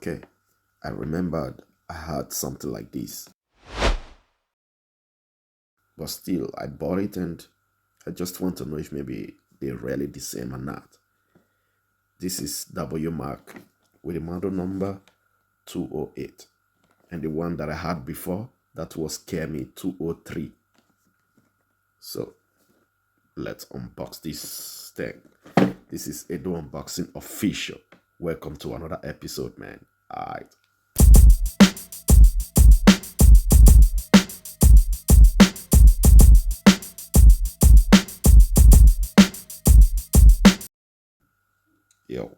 Okay, I remembered I had something like this, but still I bought it and I just want to know if maybe they're really the same or not. This is Wmark with the model number 208, and the one that I had before, that was Kemi 203. So let's unbox this thing. This is Edo Unboxing Official. Welcome to another episode, man. Alright. Yo.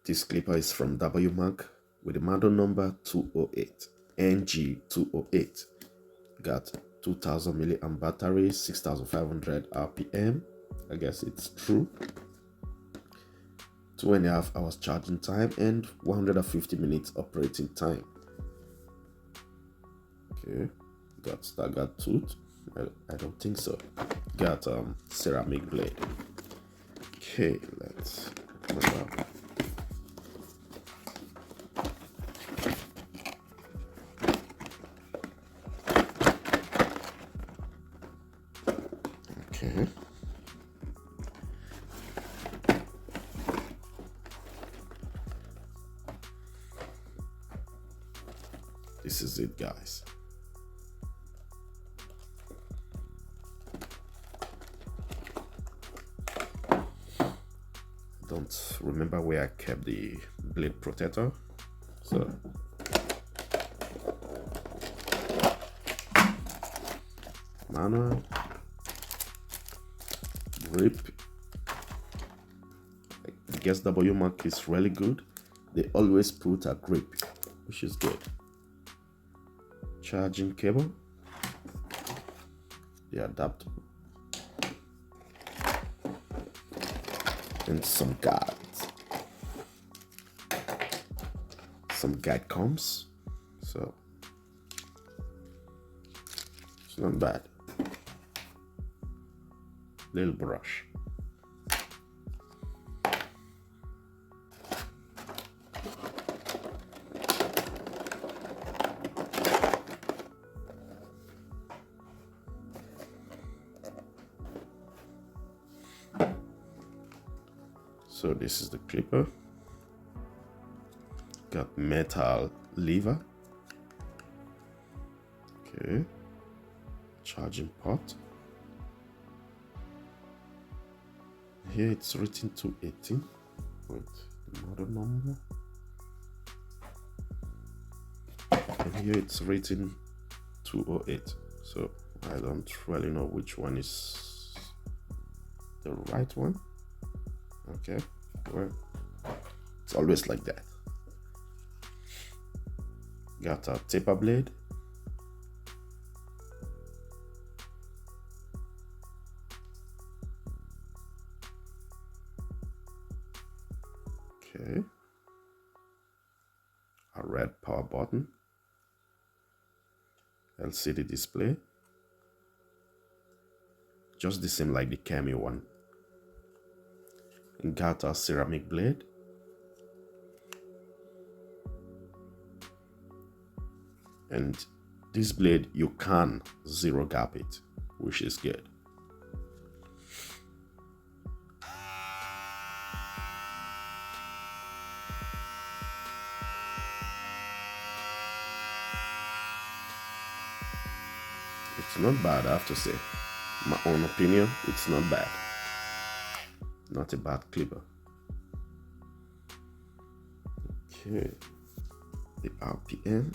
This clipper is from Wmark with the model number 208, NG 208. Got 2000 milliamp battery, 6500 RPM. I guess it's true. 2.5 hours charging time and 150 minutes operating time. Okay, got staggered tooth. I don't think so. Got ceramic blade. Okay, let's open it up. Okay. This is it, guys. Don't remember where I kept the blade protector, so manual grip. I guess Wmark is really good. They always put a grip, which is good. Charging cable, the adapter, and some guides. Some guide combs, so it's not bad. Little brush. So this is the clipper. Got metal lever. Okay. Charging port. Here it's written 218. Wait, the model number. And here it's written 208. So I don't really know which one is the right one. Okay, well, it's always like that. Got a taper blade. Okay. A red power button. LCD display. Just the same like the Kemi one. Got a ceramic blade. And this blade, you can zero gap it, which is good. It's not bad, I have to say. My own opinion, it's not bad. Not a bad clipper. Okay, the RPM.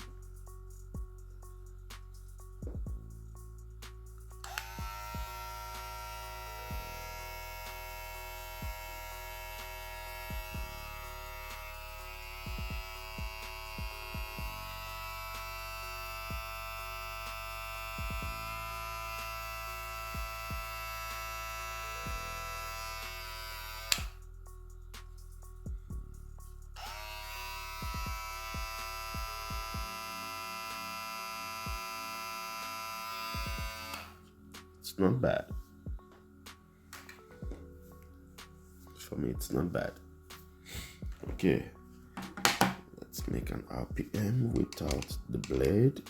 It's not bad. For me, it's not bad. Okay, let's make an RPM without the blade.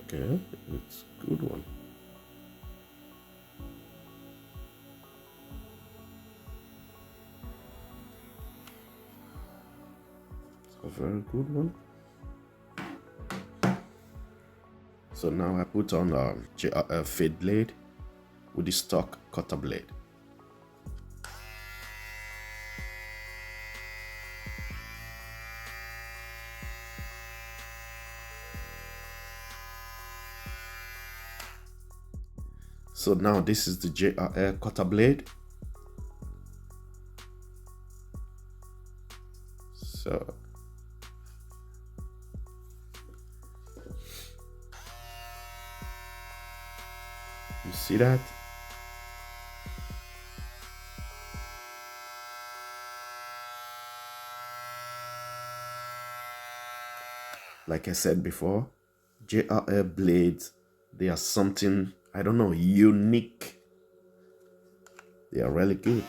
Okay, it's a good one. It's a very good one. So now I put on a fade blade with the stock cutter blade. So now this is the JRL cutter blade. So you see that? Like I said before, JRL blades, they are something, I don't know, unique. They are really good.